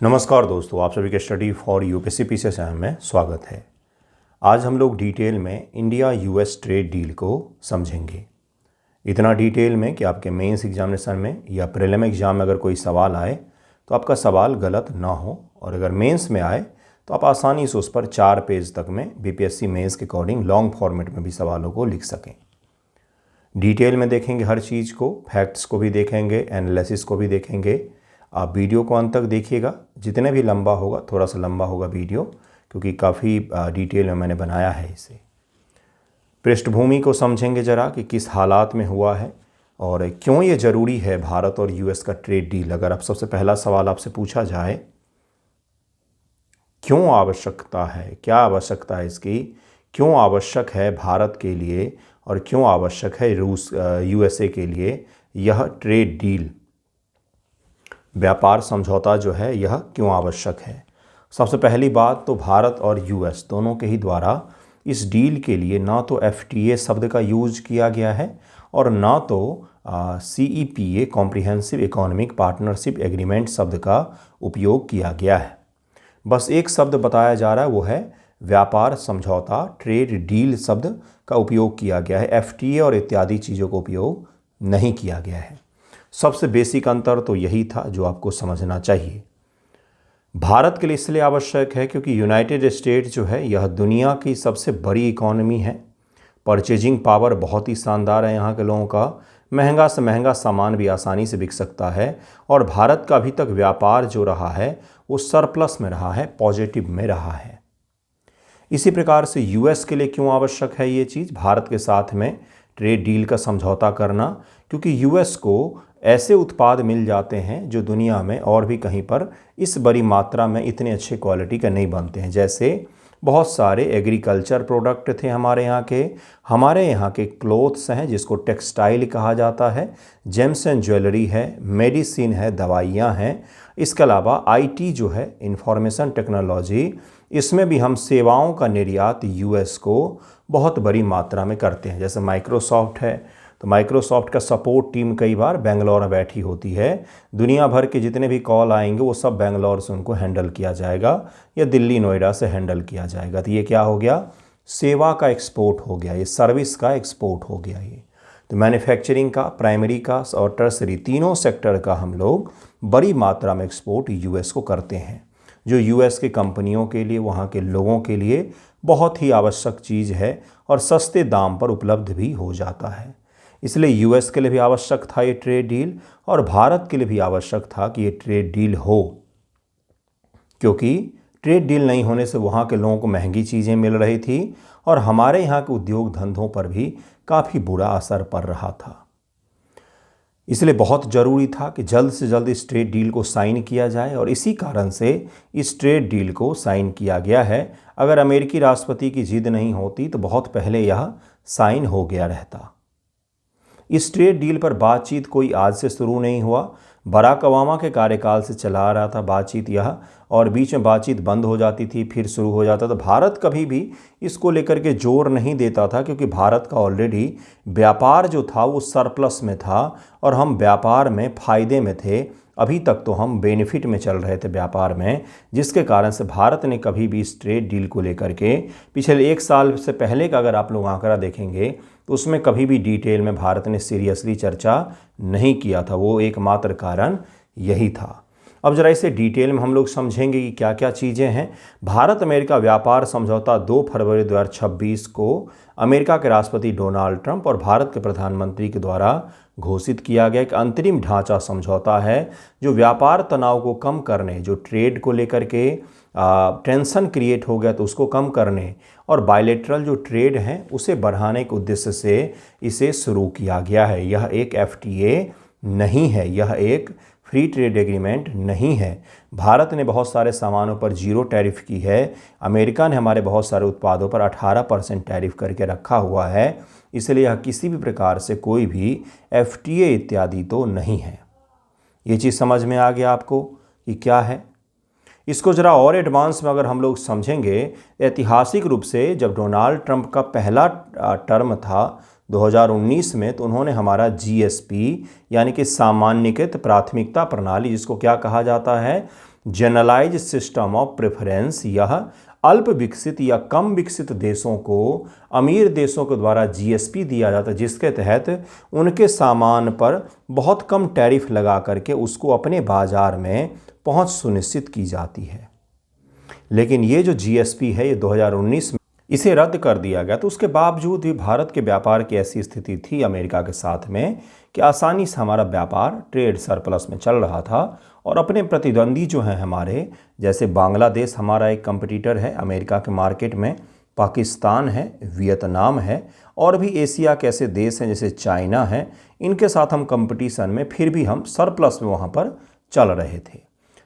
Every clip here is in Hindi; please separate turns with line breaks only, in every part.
नमस्कार दोस्तों, आप सभी के study for UPSC PCS exam में स्वागत है। आज हम लोग डिटेल में इंडिया यूएस ट्रेड डील को समझेंगे। इतना डिटेल में कि आपके मेंस एग्जामिनेशन में या प्रीलिम एग्जाम में अगर कोई सवाल आए तो आपका सवाल गलत ना हो, और अगर मेंस में आए तो आप आसानी से उस पर 4 पेज तक में बीपीएससी मेंस के अकॉर्डिंग लॉन्ग फॉर्मेट में भी सवालों को लिख सकें। डिटेल में देखेंगे हर चीज़ को, फैक्ट्स को भी देखेंगे, एनालिसिस को भी देखेंगे। आप वीडियो को अंत तक देखिएगा, जितने भी लंबा होगा, थोड़ा सा लंबा होगा वीडियो क्योंकि काफ़ी डिटेल में मैंने बनाया है इसे। पृष्ठभूमि को समझेंगे ज़रा कि किस हालात में हुआ है और क्यों ये ज़रूरी है भारत और यूएस का ट्रेड डील। अगर आप सबसे पहला सवाल आपसे पूछा जाए क्यों आवश्यकता है, क्या आवश्यकता है इसकी, क्यों आवश्यक है भारत के लिए और क्यों आवश्यक है यूएसए के लिए यह ट्रेड डील, व्यापार समझौता जो है यह क्यों आवश्यक है। सबसे पहली बात तो भारत और यूएस दोनों के ही द्वारा इस डील के लिए ना तो एफटीए शब्द का यूज किया गया है और ना तो CEPA comprehensive economic partnership agreement शब्द का उपयोग किया गया है। बस एक शब्द बताया जा रहा है, वो है व्यापार समझौता, ट्रेड डील शब्द का उपयोग किया गया है। एफटीए और इत्यादि चीज़ों का उपयोग नहीं किया गया है। सबसे बेसिक अंतर तो यही था जो आपको समझना चाहिए। भारत के लिए इसलिए आवश्यक है क्योंकि यूनाइटेड स्टेट जो है यह दुनिया की सबसे बड़ी इकोनॉमी है। परचेजिंग पावर बहुत ही शानदार है यहाँ के लोगों का, महंगा से महंगा सामान भी आसानी से बिक सकता है और भारत का अभी तक व्यापार जो रहा है वो सरप्लस में रहा है, पॉजिटिव में रहा है। इसी प्रकार से यूएस के लिए क्यों आवश्यक है ये चीज़, भारत के साथ में ट्रेड डील का समझौता करना, क्योंकि यूएस को ऐसे उत्पाद मिल जाते हैं जो दुनिया में और भी कहीं पर इस बड़ी मात्रा में इतने अच्छे क्वालिटी के नहीं बनते हैं। जैसे बहुत सारे एग्रीकल्चर प्रोडक्ट थे हमारे यहाँ के क्लोथ्स हैं जिसको टेक्सटाइल कहा जाता है, जेम्स एंड ज्वेलरी है, मेडिसिन है, दवाइयाँ हैं। इसके अलावा आईटी जो है, इंफॉर्मेशन टेक्नोलॉजी, इसमें भी हम सेवाओं का निर्यात यूएस को बहुत बड़ी मात्रा में करते हैं। जैसे माइक्रोसॉफ्ट है तो माइक्रोसॉफ्ट का सपोर्ट टीम कई बार बेंगलोर में बैठी होती है। दुनिया भर के जितने भी कॉल आएंगे वो सब बेंगलोर से उनको हैंडल किया जाएगा या दिल्ली नोएडा से हैंडल किया जाएगा। तो ये क्या हो गया, सेवा का एक्सपोर्ट हो गया, ये सर्विस का एक्सपोर्ट हो गया। ये तो मैन्युफैक्चरिंग का, प्राइमरी का और टर्सरी तीनों सेक्टर का हम लोग बड़ी मात्रा में एक्सपोर्ट यूएस को करते हैं, जो यूएस की कंपनियों के लिए, वहाँ के लोगों के लिए बहुत ही आवश्यक चीज़ है और सस्ते दाम पर उपलब्ध भी हो जाता है। इसलिए यूएस के लिए भी आवश्यक था ये ट्रेड डील और भारत के लिए भी आवश्यक था कि ये ट्रेड डील हो, क्योंकि ट्रेड डील नहीं होने से वहाँ के लोगों को महंगी चीज़ें मिल रही थी और हमारे यहाँ के उद्योग धंधों पर भी काफ़ी बुरा असर पड़ रहा था। इसलिए बहुत ज़रूरी था कि जल्द से जल्द इस ट्रेड डील को साइन किया जाए और इसी कारण से इस ट्रेड डील को साइन किया गया है। अगर अमेरिकी राष्ट्रपति की जिद नहीं होती तो बहुत पहले यह साइन हो गया रहता। इस ट्रेड डील पर बातचीत कोई आज से शुरू नहीं हुआ, बराक ओबामा के कार्यकाल से चला आ रहा था बातचीत यह, और बीच में बातचीत बंद हो जाती थी फिर शुरू हो जाता था। भारत कभी भी इसको लेकर के जोर नहीं देता था क्योंकि भारत का ऑलरेडी व्यापार जो था वो सरप्लस में था और हम व्यापार में फ़ायदे में थे। अभी तक तो हम बेनिफिट में चल रहे थे व्यापार में, जिसके कारण से भारत ने कभी भी इस ट्रेड डील को लेकर के पिछले 1 साल से पहले का अगर आप लोग आंकड़ा देखेंगे तो उसमें कभी भी डिटेल में भारत ने सीरियसली चर्चा नहीं किया था। वो एकमात्र कारण यही था। अब जरा इसे डिटेल में हम लोग समझेंगे कि क्या क्या चीज़ें हैं। भारत अमेरिका व्यापार समझौता 2 फरवरी 2026 को अमेरिका के राष्ट्रपति डोनाल्ड ट्रंप और भारत के प्रधानमंत्री के द्वारा घोषित किया गया एक अंतरिम ढांचा समझौता है जो व्यापार तनाव को कम करने, जो ट्रेड को लेकर के टेंशन क्रिएट हो गया तो उसको कम करने और बायलैटरल जो ट्रेड है उसे बढ़ाने के उद्देश्य से इसे शुरू किया गया है। यह एक एफटीए नहीं है, यह एक फ्री ट्रेड एग्रीमेंट नहीं है। भारत ने बहुत सारे सामानों पर 0 टैरिफ की है, अमेरिका ने हमारे बहुत सारे उत्पादों पर 18% टैरिफ करके रखा हुआ है। इसलिए यह किसी भी प्रकार से कोई भी एफटीए इत्यादि तो नहीं है। ये चीज़ समझ में आ गया आपको कि क्या है। इसको ज़रा और एडवांस में अगर हम लोग समझेंगे, ऐतिहासिक रूप से जब डोनाल्ड ट्रंप का पहला टर्म था 2019 में, तो उन्होंने हमारा जीएसपी यानी कि सामान्यीकृत प्राथमिकता प्रणाली, जिसको क्या कहा जाता है, जनरलाइज सिस्टम ऑफ प्रेफरेंस, यह अल्प विकसित या कम विकसित देशों को अमीर देशों के द्वारा जीएसपी दिया जाता है, जिसके तहत उनके सामान पर बहुत कम टैरिफ लगा करके उसको अपने बाजार में पहुंच सुनिश्चित की जाती है। लेकिन ये जो जीएसपी है ये 2019 में इसे रद्द कर दिया गया। तो उसके बावजूद भी भारत के व्यापार की ऐसी स्थिति थी अमेरिका के साथ में कि आसानी से हमारा व्यापार ट्रेड सरप्लस में चल रहा था और अपने प्रतिद्वंदी जो हैं हमारे, जैसे बांग्लादेश हमारा एक कंपटीटर है अमेरिका के मार्केट में, पाकिस्तान है, वियतनाम है और भी एशिया के ऐसे देश हैं जैसे चाइना है, इनके साथ हम कंपटीशन में फिर भी हम सरप्लस में वहाँ पर चल रहे थे।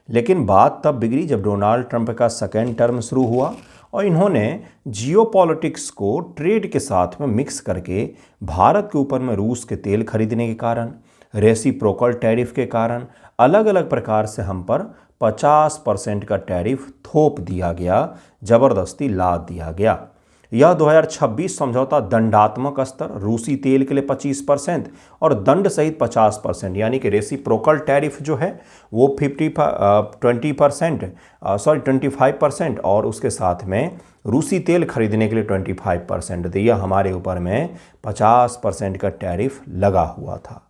लेकिन बात तब बिगड़ी जब डोनाल्ड ट्रंप का सेकेंड टर्म शुरू हुआ और इन्होंने जियोपॉलिटिक्स को ट्रेड के साथ में मिक्स करके भारत के ऊपर में रूस के तेल खरीदने के कारण, रेसिप्रोकल टैरिफ के कारण अलग अलग प्रकार से हम पर 50% का टैरिफ थोप दिया गया, ज़बरदस्ती लाद दिया गया। यह 2026 समझौता दंडात्मक स्तर रूसी तेल के लिए 25% और दंड सहित 50%, यानी कि रेसिप्रोकल टैरिफ जो है वो 25% और उसके साथ में रूसी तेल खरीदने के लिए 25% दिया, हमारे ऊपर में 50% का टैरिफ लगा हुआ था।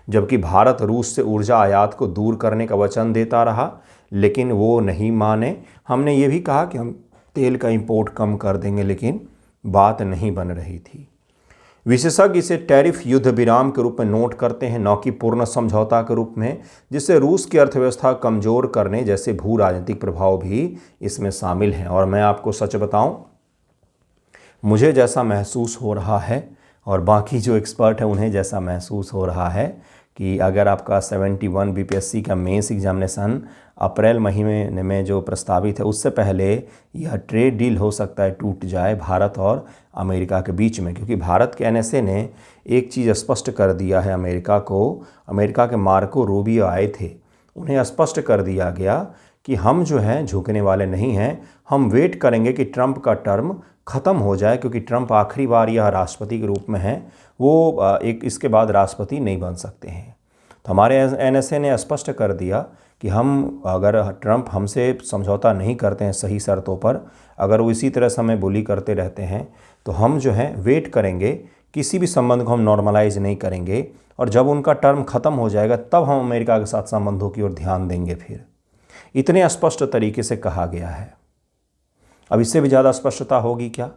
जबकि भारत रूस से ऊर्जा आयात को दूर करने का वचन देता रहा, लेकिन वो नहीं माने। हमने ये भी कहा कि हम तेल का इंपोर्ट कम कर देंगे, लेकिन बात नहीं बन रही थी। विशेषज्ञ इसे टैरिफ युद्ध विराम के रूप में नोट करते हैं, न कि पूर्ण समझौता के रूप में, जिससे रूस की अर्थव्यवस्था कमज़ोर करने जैसे भू राजनीतिक प्रभाव भी इसमें शामिल हैं। और मैं आपको सच बताऊं, मुझे जैसा महसूस हो रहा है और बाकी जो एक्सपर्ट हैं उन्हें जैसा महसूस हो रहा है कि अगर आपका 71 बीपीएससी का मेंस एग्जामिनेशन अप्रैल महीने में जो प्रस्तावित है, उससे पहले यह ट्रेड डील हो सकता है टूट जाए भारत और अमेरिका के बीच में। क्योंकि भारत के एनएसए ने एक चीज़ स्पष्ट कर दिया है अमेरिका को, अमेरिका के मार्को रूबियो आए थे, उन्हें स्पष्ट कर दिया गया कि हम जो हैं झुकने वाले नहीं हैं, हम वेट करेंगे कि ट्रंप का टर्म ख़त्म हो जाए, क्योंकि ट्रंप आखिरी बार यह राष्ट्रपति के रूप में है, वो इसके बाद राष्ट्रपति नहीं बन सकते हैं। तो हमारे एनएसए ने स्पष्ट कर दिया कि हम, अगर ट्रंप हमसे समझौता नहीं करते हैं सही शर्तों पर, अगर वो इसी तरह से हमें बुली करते रहते हैं, तो हम जो है वेट करेंगे, किसी भी संबंध को हम नॉर्मलाइज नहीं करेंगे और जब उनका टर्म ख़त्म हो जाएगा तब हम अमेरिका के साथ संबंधों की ओर ध्यान देंगे। फिर इतने स्पष्ट तरीके से कहा गया है। अब इससे भी ज़्यादा स्पष्टता होगी क्या?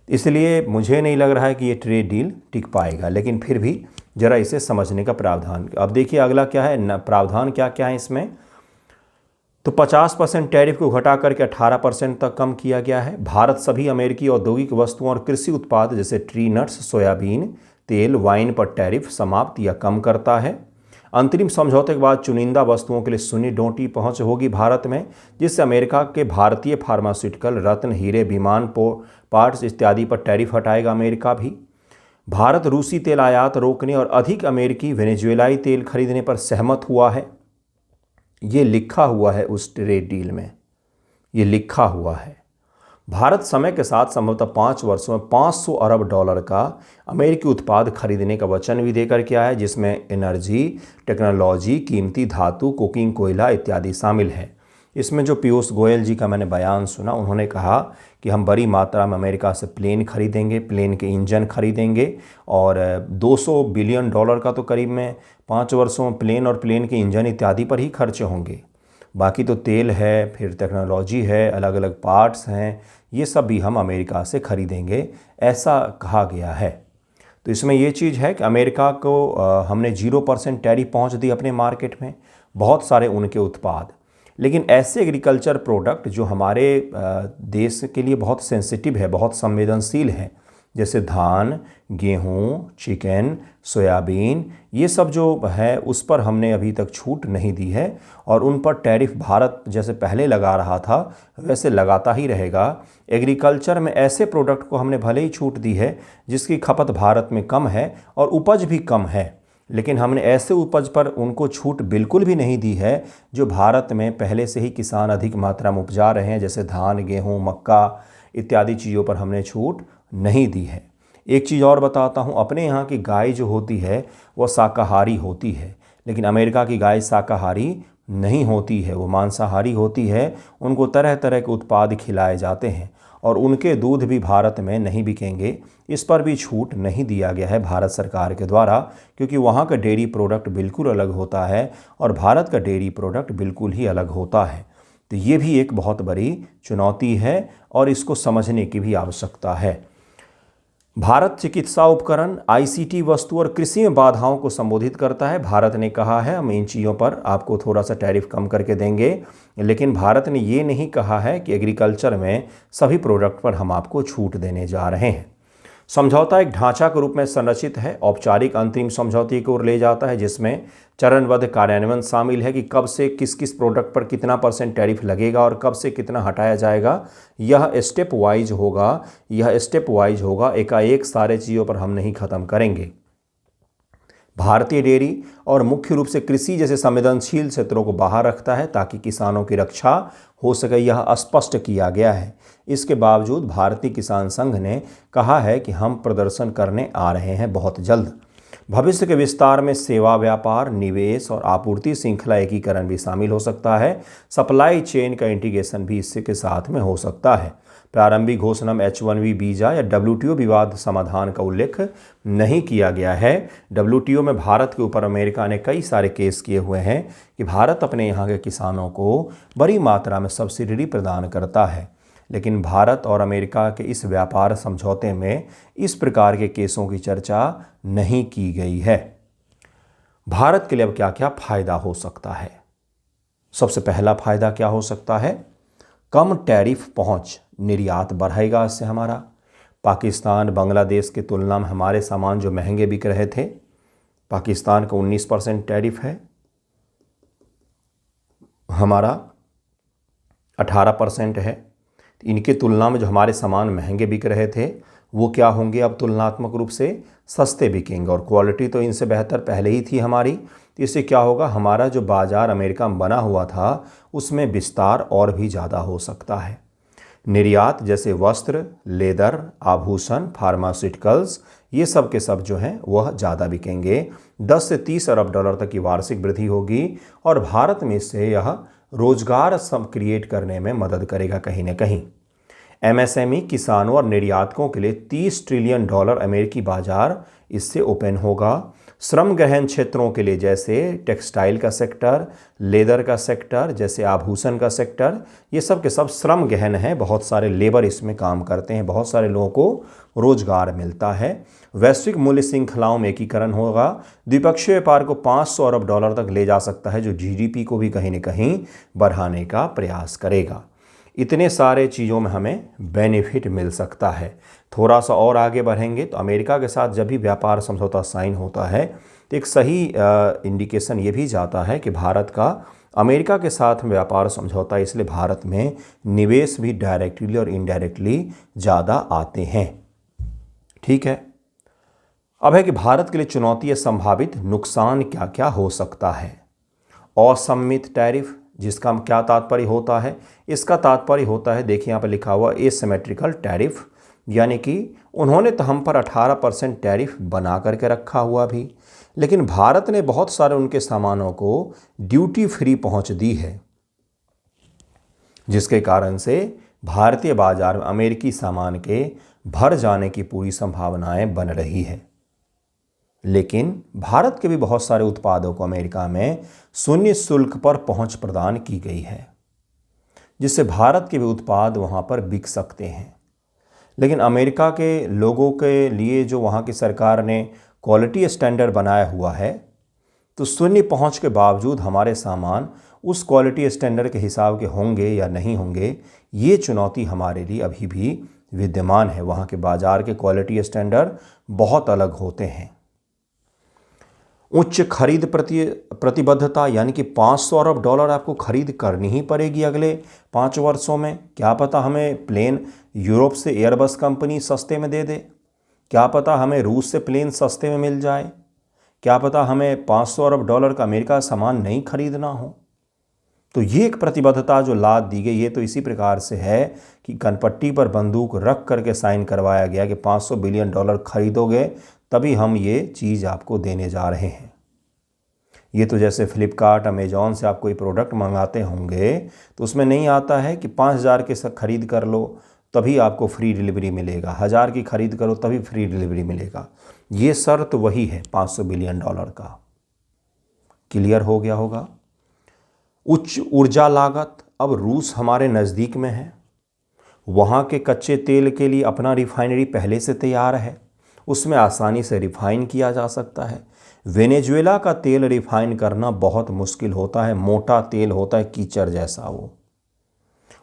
इसलिए मुझे नहीं लग रहा है कि ये ट्रेड डील टिक पाएगा, लेकिन फिर भी ज़रा इसे समझने का प्रावधान। अब देखिए अगला क्या है, प्रावधान क्या क्या है इसमें। तो 50% टैरिफ को घटा करके 18% तक कम किया गया है। भारत सभी अमेरिकी औद्योगिक वस्तुओं और कृषि उत्पाद जैसे ट्री नट्स, सोयाबीन तेल, वाइन पर टैरिफ समाप्त या कम करता है। अंतरिम समझौते के बाद चुनिंदा वस्तुओं के लिए सुनी डोंटी पहुंच होगी भारत में, जिससे अमेरिका के भारतीय फार्मास्यूटिकल, रत्न, हीरे, विमान पार्ट्स इत्यादि पर टैरिफ हटाएगा अमेरिका भी। भारत रूसी तेल आयात रोकने और अधिक अमेरिकी वेनेजुएलाई तेल खरीदने पर सहमत हुआ है। ये लिखा हुआ है उस ट्रेड डील में, ये लिखा हुआ है। भारत समय के साथ संभवतः 5 वर्षों में $500 अरब का अमेरिकी उत्पाद खरीदने का वचन भी देकर के आया है, जिसमें एनर्जी, टेक्नोलॉजी, कीमती धातु, कुकिंग कोयला इत्यादि शामिल है। इसमें जो पीयूष गोयल जी का मैंने बयान सुना, उन्होंने कहा कि हम बड़ी मात्रा में अमेरिका से प्लेन खरीदेंगे, प्लेन के इंजन खरीदेंगे और $200 बिलियन का तो करीब में 5 वर्षों में प्लेन और प्लेन के इंजन इत्यादि पर ही खर्चे होंगे। बाकी तो तेल है, फिर टेक्नोलॉजी है, अलग अलग पार्ट्स हैं, ये सब भी हम अमेरिका से खरीदेंगे, ऐसा कहा गया है। तो इसमें ये चीज़ है कि अमेरिका को हमने 0% टैरिफ पहुँच दी अपने मार्केट में, बहुत सारे उनके उत्पाद। लेकिन ऐसे एग्रीकल्चर प्रोडक्ट जो हमारे देश के लिए बहुत सेंसिटिव है, बहुत संवेदनशील है, जैसे धान, गेहूँ, चिकन, सोयाबीन, ये सब जो है उस पर हमने अभी तक छूट नहीं दी है और उन पर टैरिफ भारत जैसे पहले लगा रहा था वैसे लगाता ही रहेगा। एग्रीकल्चर में ऐसे प्रोडक्ट को हमने भले ही छूट दी है जिसकी खपत भारत में कम है और उपज भी कम है, लेकिन हमने ऐसे उपज पर उनको छूट बिल्कुल भी नहीं दी है जो भारत में पहले से ही किसान अधिक मात्रा में उपजा रहे हैं, जैसे धान, गेहूँ, मक्का इत्यादि चीज़ों पर हमने छूट नहीं दी है। एक चीज़ और बताता हूँ, अपने यहाँ की गाय जो होती है वह शाकाहारी होती है, लेकिन अमेरिका की गाय शाकाहारी नहीं होती है, वो मांसाहारी होती है, उनको तरह तरह के उत्पाद खिलाए जाते हैं और उनके दूध भी भारत में नहीं बिकेंगे। इस पर भी छूट नहीं दिया गया है भारत सरकार के द्वारा, क्योंकि वहाँ का डेयरी प्रोडक्ट बिल्कुल अलग होता है और भारत का डेयरी प्रोडक्ट बिल्कुल ही अलग होता है। तो ये भी एक बहुत बड़ी चुनौती है और इसको समझने की भी आवश्यकता है। भारत चिकित्सा उपकरण, आईसीटी वस्तु और कृषि में बाधाओं को संबोधित करता है। भारत ने कहा है हम इन चीज़ों पर आपको थोड़ा सा टैरिफ कम करके देंगे, लेकिन भारत ने ये नहीं कहा है कि एग्रीकल्चर में सभी प्रोडक्ट पर हम आपको छूट देने जा रहे हैं। समझौता एक ढांचा के रूप में संरचित है, औपचारिक अंतरिम समझौते की ओर ले जाता है, जिसमें चरणबद्ध कार्यान्वयन शामिल है कि कब से किस किस प्रोडक्ट पर कितना % टैरिफ लगेगा और कब से कितना हटाया जाएगा। यह स्टेप वाइज होगा, एकाएक सारे चीज़ों पर हम नहीं ख़त्म करेंगे। भारतीय डेयरी और मुख्य रूप से कृषि जैसे संवेदनशील क्षेत्रों को बाहर रखता है ताकि किसानों की रक्षा हो सके, यह स्पष्ट किया गया है। इसके बावजूद भारतीय किसान संघ ने कहा है कि हम प्रदर्शन करने आ रहे हैं बहुत जल्द। भविष्य के विस्तार में सेवा व्यापार, निवेश और आपूर्ति श्रृंखला एकीकरण भी शामिल हो सकता है। सप्लाई चेन का इंटीग्रेशन भी इसके साथ में हो सकता है। प्रारंभिक घोषणा में H1B वीज़ा या WTO विवाद समाधान का उल्लेख नहीं किया गया है। WTO में भारत के ऊपर अमेरिका ने कई सारे केस किए हुए हैं कि भारत अपने यहाँ के किसानों को बड़ी मात्रा में सब्सिडी प्रदान करता है, लेकिन भारत और अमेरिका के इस व्यापार समझौते में इस प्रकार के केसों की चर्चा नहीं की गई है। भारत के लिए अब क्या क्या फ़ायदा हो सकता है? सबसे पहला फ़ायदा क्या हो सकता है? कम टैरिफ पहुंच, निर्यात बढ़ेगा इससे हमारा। पाकिस्तान, बांग्लादेश की तुलना में हमारे सामान जो महंगे बिक रहे थे, पाकिस्तान का 19% टैरिफ है, हमारा 18% है। इनके तुलना में जो हमारे सामान महंगे बिक रहे थे वो क्या होंगे, अब तुलनात्मक रूप से सस्ते बिकेंगे और क्वालिटी तो इनसे बेहतर पहले ही थी हमारी। तो इससे क्या होगा, हमारा जो बाज़ार अमेरिका में बना हुआ था उसमें विस्तार और भी ज़्यादा हो सकता है। निर्यात जैसे वस्त्र, लेदर, आभूषण, फार्मास्यूटिकल्स, ये सब के सब जो हैं वह ज़्यादा बिकेंगे। 10 से 30 अरब डॉलर तक की वार्षिक वृद्धि होगी और भारत में इससे यह रोजगार सब क्रिएट करने में मदद करेगा कहीं ना कहीं। MSME किसानों और निर्यातकों के लिए $30 ट्रिलियन अमेरिकी बाजार इससे ओपन होगा। श्रम गहन क्षेत्रों के लिए जैसे टेक्सटाइल का सेक्टर, लेदर का सेक्टर, जैसे आभूषण का सेक्टर, ये सब के सब श्रम गहन है, बहुत सारे लेबर इसमें काम करते हैं, बहुत सारे लोगों को रोजगार मिलता है। वैश्विक मूल्य श्रृंखलाओं में एकीकरण होगा। द्विपक्षीय व्यापार को $500 अरब तक ले जा सकता है, जो GDP को भी कहीं न कहीं बढ़ाने का प्रयास करेगा। इतने सारे चीज़ों में हमें बेनिफिट मिल सकता है। थोड़ा सा और आगे बढ़ेंगे तो अमेरिका के साथ जब भी व्यापार समझौता साइन होता है तो एक सही इंडिकेशन ये भी जाता है कि भारत का अमेरिका के साथ व्यापार समझौता, इसलिए भारत में निवेश भी डायरेक्टली और इनडायरेक्टली ज़्यादा आते हैं। ठीक है, अब है कि भारत के लिए चुनौती या संभावित नुकसान क्या क्या हो सकता है। असममित टैरिफ, जिसका क्या तात्पर्य होता है? इसका तात्पर्य होता है, देखिए यहाँ पर लिखा हुआ एसिमेट्रिकल टैरिफ, यानी कि उन्होंने तो हम पर 18% टैरिफ बना करके रखा हुआ भी, लेकिन भारत ने बहुत सारे उनके सामानों को ड्यूटी फ्री पहुंच दी है, जिसके कारण से भारतीय बाजार में अमेरिकी सामान के भर जाने की पूरी संभावनाएं बन रही है। लेकिन भारत के भी बहुत सारे उत्पादों को अमेरिका में शून्य शुल्क पर पहुंच प्रदान की गई है, जिससे भारत के भी उत्पाद वहां पर बिक सकते हैं। लेकिन अमेरिका के लोगों के लिए जो वहाँ की सरकार ने क्वालिटी स्टैंडर्ड बनाया हुआ है, तो शून्य पहुँच के बावजूद हमारे सामान उस क्वालिटी स्टैंडर्ड के हिसाब के होंगे या नहीं होंगे, ये चुनौती हमारे लिए अभी भी विद्यमान है। वहाँ के बाज़ार के क्वालिटी स्टैंडर्ड बहुत अलग होते हैं। उच्च खरीद प्रतिबद्धता, यानी कि $500 अरब आपको खरीद करनी ही पड़ेगी अगले 5 वर्षों में। क्या पता हमें प्लेन यूरोप से एयरबस कंपनी सस्ते में दे दे, क्या पता हमें रूस से प्लेन सस्ते में मिल जाए, क्या पता हमें $500 अरब का अमेरिका सामान नहीं खरीदना हो। तो ये एक प्रतिबद्धता जो लाद दी गई, ये तो इसी प्रकार से है कि कनपट्टी पर बंदूक रख करके साइन करवाया गया कि $500 बिलियन खरीदोगे तभी हम ये चीज़ आपको देने जा रहे हैं। ये तो जैसे फ्लिपकार्ट अमेजॉन से आप कोई प्रोडक्ट मंगाते होंगे तो उसमें नहीं आता है कि 5,000 के खरीद कर लो तभी आपको फ्री डिलीवरी मिलेगा, 1,000 की खरीद करो तभी फ्री डिलीवरी मिलेगा। ये शर्त वही है $500 बिलियन का। क्लियर हो गया होगा। उच्च ऊर्जा लागत, अब रूस हमारे नज़दीक में है, वहाँ के कच्चे तेल के लिए अपना रिफाइनरी पहले से तैयार है, उसमें आसानी से रिफाइन किया जा सकता है। वेनेजुएला का तेल रिफाइन करना बहुत मुश्किल होता है, मोटा तेल होता है कीचड़ जैसा, वो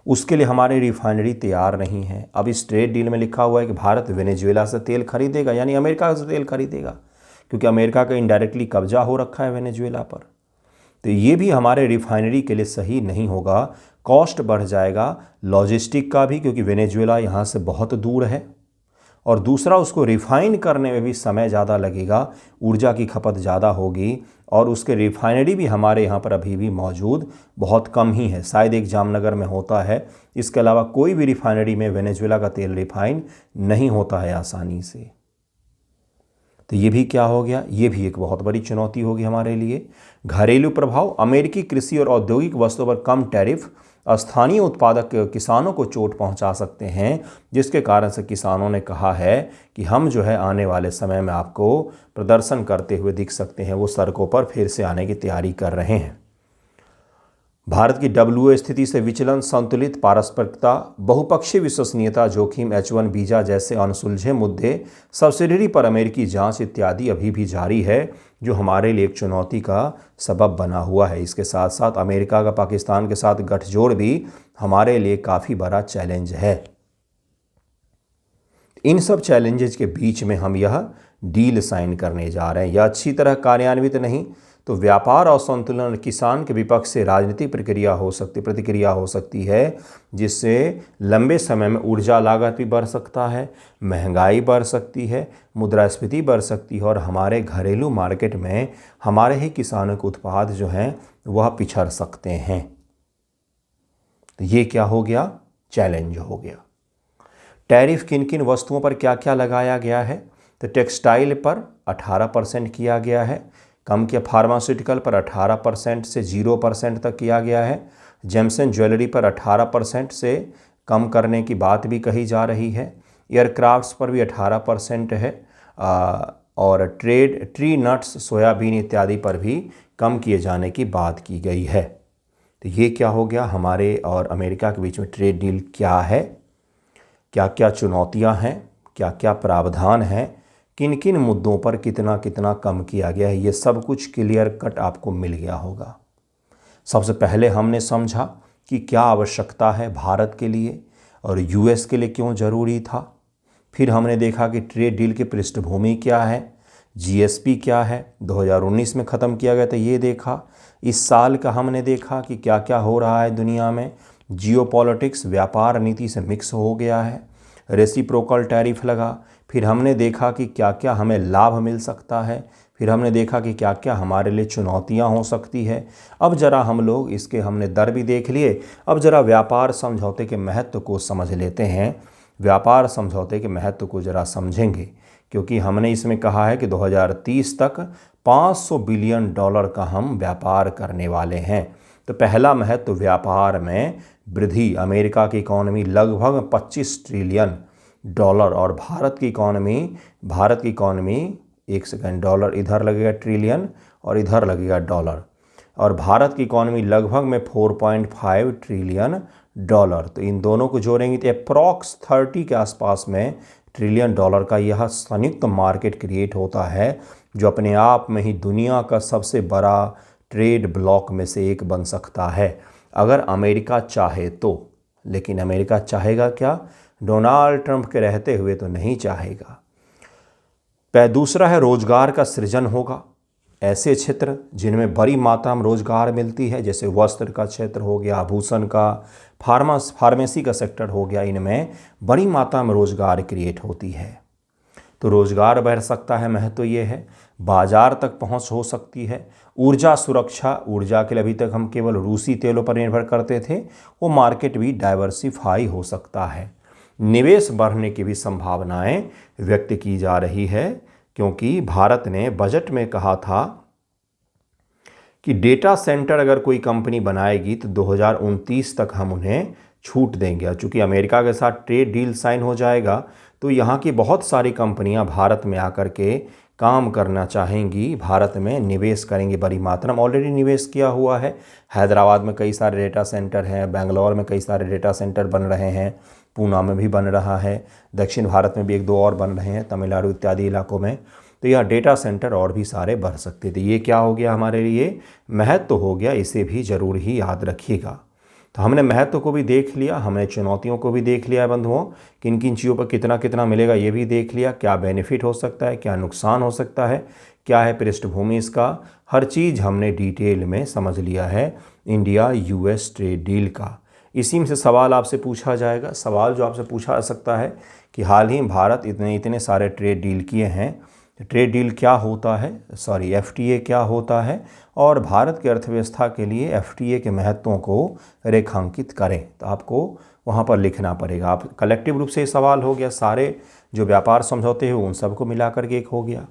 उसके लिए हमारी रिफाइनरी तैयार नहीं है। अब इस ट्रेड डील में लिखा हुआ है कि भारत वेनेजुएला से तेल खरीदेगा, यानी अमेरिका से तेल खरीदेगा, क्योंकि अमेरिका का इनडायरेक्टली कब्जा हो रखा है वेनेजुएला पर। तो ये भी हमारे रिफाइनरी के लिए सही नहीं होगा, कॉस्ट बढ़ जाएगा लॉजिस्टिक का भी, क्योंकि वेनेजुएला यहाँ से बहुत दूर है, और दूसरा उसको रिफ़ाइन करने में भी समय ज़्यादा लगेगा, ऊर्जा की खपत ज़्यादा होगी, और उसके रिफाइनरी भी हमारे यहाँ पर अभी भी मौजूद बहुत कम ही है, शायद एक जामनगर में होता है, इसके अलावा कोई भी रिफाइनरी में वेनेजुएला का तेल रिफाइन नहीं होता है आसानी से। तो ये भी क्या हो गया, ये भी एक बहुत बड़ी चुनौती होगी हमारे लिए। घरेलू प्रभाव, अमेरिकी कृषि और औद्योगिक वस्तुओं पर कम टैरिफ स्थानीय उत्पादक किसानों को चोट पहुंचा सकते हैं, जिसके कारण से किसानों ने कहा है कि हम जो है आने वाले समय में आपको प्रदर्शन करते हुए दिख सकते हैं, वो सड़कों पर फिर से आने की तैयारी कर रहे हैं। भारत की WTO स्थिति से विचलन, संतुलित पारस्परिकता, बहुपक्षीय विश्वसनीयता, जोखिम, H1 वीज़ा जैसे अनसुलझे मुद्दे, सब्सिडी पर अमेरिकी जांच इत्यादि अभी भी जारी है, जो हमारे लिए एक चुनौती का सबब बना हुआ है। इसके साथ साथ अमेरिका का पाकिस्तान के साथ गठजोड़ भी हमारे लिए काफ़ी बड़ा चैलेंज है। इन सब चैलेंजेस के बीच में हम यह डील साइन करने जा रहे हैं। यह अच्छी तरह कार्यान्वित नहीं तो व्यापार और संतुलन किसान के विपक्ष से राजनीतिक प्रतिक्रिया हो सकती है, जिससे लंबे समय में ऊर्जा लागत भी बढ़ सकता है, महंगाई बढ़ सकती है, मुद्रास्फीति बढ़ सकती है, और हमारे घरेलू मार्केट में हमारे ही किसानों के उत्पाद जो हैं वह पिछड़ सकते हैं। तो ये क्या हो गया, चैलेंज हो गया। टैरिफ किन किन वस्तुओं पर क्या क्या लगाया गया है, तो टेक्सटाइल पर 18% किया गया है, कम किया। फार्मास्यूटिकल पर 18% से 0% तक किया गया है। जेम्स एंड ज्वेलरी पर 18% से कम करने की बात भी कही जा रही है। एयरक्राफ्ट्स पर भी 18% है, और ट्री नट्स, सोयाबीन इत्यादि पर भी कम किए जाने की बात की गई है। तो ये क्या हो गया, हमारे और अमेरिका के बीच में ट्रेड डील क्या है, क्या क्या चुनौतियां हैं, क्या क्या प्रावधान हैं, किन किन मुद्दों पर कितना कितना कम किया गया है, ये सब कुछ क्लियर कट आपको मिल गया होगा। सबसे पहले हमने समझा कि क्या आवश्यकता है भारत के लिए और US के लिए क्यों ज़रूरी था। फिर हमने देखा कि ट्रेड डील की पृष्ठभूमि क्या है, GSP क्या है, 2019 में ख़त्म किया गया था, ये देखा। इस साल का हमने देखा कि क्या क्या हो रहा है दुनिया में, जियोपॉलिटिक्स व्यापार नीति से मिक्स हो गया है, रेसिप्रोकल टैरिफ लगा। फिर हमने देखा कि क्या क्या हमें लाभ मिल सकता है, फिर हमने देखा कि क्या क्या हमारे लिए चुनौतियां हो सकती है। अब ज़रा हम लोग इसके हमने दर भी देख लिए, अब ज़रा व्यापार समझौते के महत्व को समझ लेते हैं। व्यापार समझौते के महत्व को ज़रा समझेंगे, क्योंकि हमने इसमें कहा है कि 2030 तक $500 बिलियन का हम व्यापार करने वाले हैं। तो पहला महत्व व्यापार में वृद्धि, अमेरिका की इकॉनमी लगभग $25 ट्रिलियन, और भारत की इकॉनमी एक सेकंड, डॉलर इधर लगेगा ट्रिलियन और इधर लगेगा डॉलर, और भारत की इकॉनमी लगभग में 4.5 ट्रिलियन डॉलर। तो इन दोनों को जोड़ेंगे तो अप्रॉक्स 30 के आसपास में ट्रिलियन डॉलर का यह संयुक्त मार्केट क्रिएट होता है, जो अपने आप में ही दुनिया का सबसे बड़ा ट्रेड ब्लॉक में से एक बन सकता है, अगर अमेरिका चाहे तो। लेकिन अमेरिका चाहेगा क्या, डोनाल्ड ट्रंप के रहते हुए तो नहीं चाहेगा। दूसरा है रोजगार का सृजन होगा। ऐसे क्षेत्र जिनमें बड़ी मात्रा में रोजगार मिलती है, जैसे वस्त्र का क्षेत्र हो गया, आभूषण का, फार्मेसी का सेक्टर हो गया, इनमें बड़ी मात्रा में रोजगार क्रिएट होती है, तो रोजगार बढ़ सकता है। महत्व ये है, बाजार तक पहुंच हो सकती है। ऊर्जा सुरक्षा, ऊर्जा के लिए अभी तक हम केवल रूसी तेलों पर निर्भर करते थे, वो मार्केट भी डाइवर्सिफाई हो सकता है। निवेश बढ़ने की भी संभावनाएं व्यक्त की जा रही है, क्योंकि भारत ने बजट में कहा था कि डेटा सेंटर अगर कोई कंपनी बनाएगी तो 2029 तक हम उन्हें छूट देंगे। और चूँकि अमेरिका के साथ ट्रेड डील साइन हो जाएगा तो यहाँ की बहुत सारी कंपनियाँ भारत में आकर के काम करना चाहेंगी, भारत में निवेश करेंगी बड़ी मात्रा में। ऑलरेडी निवेश किया हुआ है। हैदराबाद में कई सारे डेटा सेंटर हैं, बेंगलोर में कई सारे डेटा सेंटर बन रहे हैं, पूना में भी बन रहा है, दक्षिण भारत में भी 1-2 और बन रहे हैं, तमिलनाडु इत्यादि इलाकों में। तो यह डेटा सेंटर और भी सारे बढ़ सकते थे। ये क्या हो गया हमारे लिए, महत्व हो गया, इसे भी ज़रूर ही याद रखिएगा। तो हमने महत्व को भी देख लिया, हमने चुनौतियों को भी देख लिया बंधुओं, किन किन चीज़ों पर कितना कितना मिलेगा ये भी देख लिया, क्या बेनिफिट हो सकता है, क्या नुकसान हो सकता है, क्या है पृष्ठभूमि इसका, हर चीज़ हमने डिटेल में समझ लिया है इंडिया यूएस ट्रेड डील का। इसी में से सवाल आपसे पूछा जाएगा। सवाल जो आपसे पूछा जा सकता है कि हाल ही भारत इतने सारे ट्रेड डील किए हैं, ट्रेड डील क्या होता है, सॉरी एफटीए क्या होता है, और भारत की अर्थव्यवस्था के लिए एफटीए के महत्वों को रेखांकित करें। तो आपको वहाँ पर लिखना पड़ेगा। आप कलेक्टिव रूप से ये सवाल हो गया, सारे जो व्यापार समझौते हैं उन सबको मिला करके एक हो गया।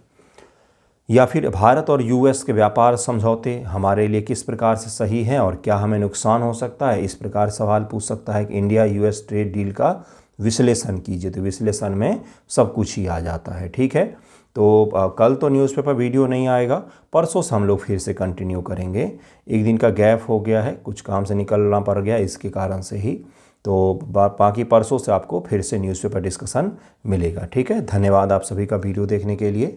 या फिर भारत और यूएस के व्यापार समझौते हमारे लिए किस प्रकार से सही हैं और क्या हमें नुकसान हो सकता है, इस प्रकार सवाल पूछ सकता है कि इंडिया यूएस ट्रेड डील का विश्लेषण कीजिए। तो विश्लेषण में सब कुछ ही आ जाता है। ठीक है, तो कल तो न्यूज़पेपर वीडियो नहीं आएगा, परसों से हम लोग फिर से कंटिन्यू करेंगे। एक दिन का गैप हो गया है, कुछ काम से निकलना पड़ गया इसके कारण से ही। तो बाकी परसों से आपको फिर से न्यूज़पेपर डिस्कशन मिलेगा। ठीक है, धन्यवाद आप सभी का वीडियो देखने के लिए।